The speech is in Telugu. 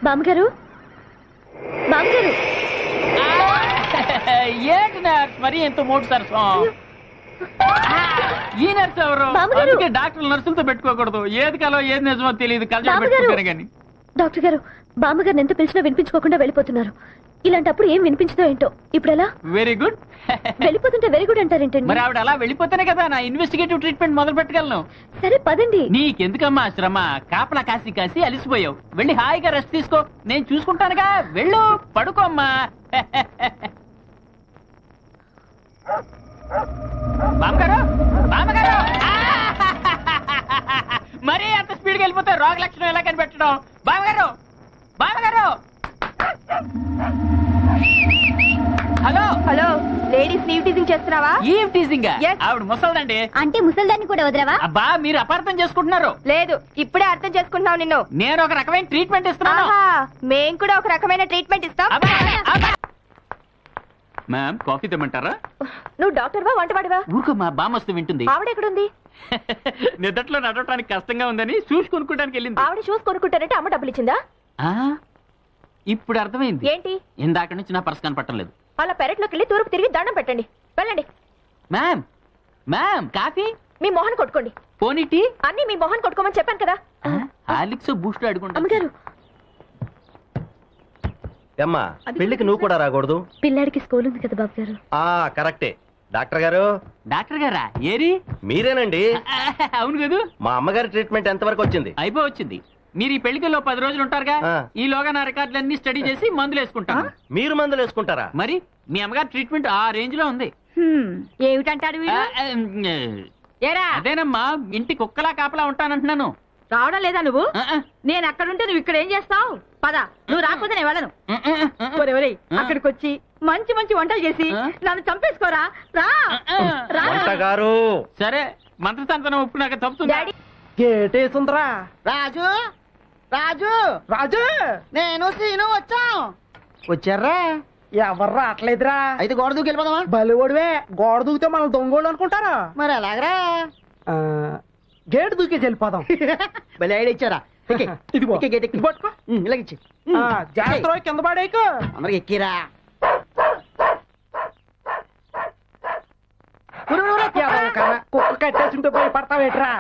బామ్మగారు బామ్మగారు ఏంటి నర్స్ మరి ఎంత మూడు సరసం ఈ నర్స్ ఎవరు అందుకే డాక్టర్ నర్సులతో పెట్టుకోకూడదు ఏది కలో ఏది నిజమో తెలియదు కలిసి పెట్టుకుంటారు కానీ డాక్టర్ గారు బామ్మగారిని ఎంత పిలిచినా వినిపించుకోకుండా వెళ్ళిపోతున్నారు ఇలాంటప్పుడు ఏం వినిపించదో ఏంటో ఇప్పుడు ఎలా వెరీ గుడ్ వెళ్ళిపోతుంటే వెరీ గుడ్ అంటారేంటండి మరి ఆవిడ అలా వెళ్ళిపోతేనే కదా నా ఇన్వెస్టిగేటివ్ ట్రీట్మెంట్ మొదలు పెట్టగలను సరే పదండి నీకెందుకమ్మా శ్రమ కాపలా కాసి కాసి అలిసిపోయావు వెళ్ళి హాయిగా రెస్ట్ తీసుకో నేను చూసుకుంటానుగా వెళ్ళు పడుకోమ్మా బామ్మగారు బామ్మగారు మరీ అంత స్పీడ్గా వెళ్ళిపోతే రోగ లక్షణం ఎలా కనిపెట్టడం బామ్మగారు బామ్మగారు hello hello ladies eve teasing చేస్తున్నావా ఈవ్ టీజింగ్ ఆవిడ ముసల్దండి అంటే ముసల్దాన్ని కూడా వదలవా అబ్బా మీరు అపార్థం చేసుకుంటున్నారు లేదు ఇప్పుడే అర్థం చేసుకుంటున్నావు నిన్ను నేను ఒక రకమైన ట్రీట్మెంట్ ఇస్తున్నాను మేం కూడా ఒక రకమైన ట్రీట్మెంట్ ఇస్తాం మ్యామ్ కాఫీ తెమ్మంటారా నువ్వు డాక్టర్ వా వంటవాడివా ఊరుకో మా బామస్తు వింటుంది ఆవిడ ఎక్కడుంది నిద్దట్లో నడవటానికి కష్టంగా ఉందని షూస్ కొనుక్కోడానికి వెళ్ళింది ఆవిడ షూస్ కొనుక్కుంటారంటే అమ్మ డబ్బులు ఇచ్చిందా ఇప్పుడు అర్థమైంది ఏంటి ఇందాక నుంచి నా పర్స్ కనపట్టలేదు అలా పెరట్లోకి వెళ్ళి తూర్పు తిరిగి దండం పెట్టండి వెళ్ళండి మ్యామ్ మ్యామ్ కాఫీ మీ మొహన్ కొట్టుకోండి పోనీ టీ అన్ని మీ మొహన్ కొట్టుకోమని చెప్పాను కదా హార్లిక్స్ బూస్ట్ అడుగుంటా అమ్మగారు అమ్మా పెళ్లికి నువ్వు కూడా రాకూడదు పిల్లాడికి స్కూల్ ఉంది కదా బాబు గారు కరెక్టే డాక్టర్ గారు డాక్టర్ గారా ఏరి మీరేనండి అవును కదా మా అమ్మగారి ట్రీట్మెంట్ ఎంతవరకు వచ్చింది అయిపోవచ్చింది మీరు ఈ పెళ్లికల్లో 10 రోజులు ఉంటారుగా ఈలోగా నా రికార్డులన్నీ స్టడీ చేసి మందులు వేసుకుంటాను మీరు మందులు వేసుకుంటారా మరి మీ అమ్మగారి ట్రీట్మెంట్ ఆ రేంజ్ లో ఉంది ఏమిటంటాడు అదేనమ్మా ఇంటి కుక్కలా కాపలా ఉంటానంటున్నాను రావడం లేదా నువ్వు నేను అక్కడుంటే నువ్వు ఇక్కడ ఏం చేస్తావు పద నువ్వు రాకపోతే నేను వెళ్ళను అక్కడికి వచ్చి మంచి మంచి వంటలు చేసి నన్ను చంపేసుకోరా గారు సరే మంత్రతంత్రం ఉప్పు నాకు తప్పుతుంది గేటేసుందిరా రాజు రాజు రాజు నేను సీను వచ్చారా ఎవరు రావట్లేదురా అయితే గోడ దూకి వెళ్ళిపోదామా బలివడివే గోడ దూకితే మనం దొంగోళ్ళు అనుకుంటారా మరి ఎలాగరా గేట్ దూకేసి వెళ్ళిపోదాం బలి ఐడియా ఇచ్చారా పట్టుకో ఇలాగిచ్చి జాగ్రత్త కింద పడేకు అందరికి ఎక్కిరా కుక్క కట్టేసింటే పోయి పడతావేట్రా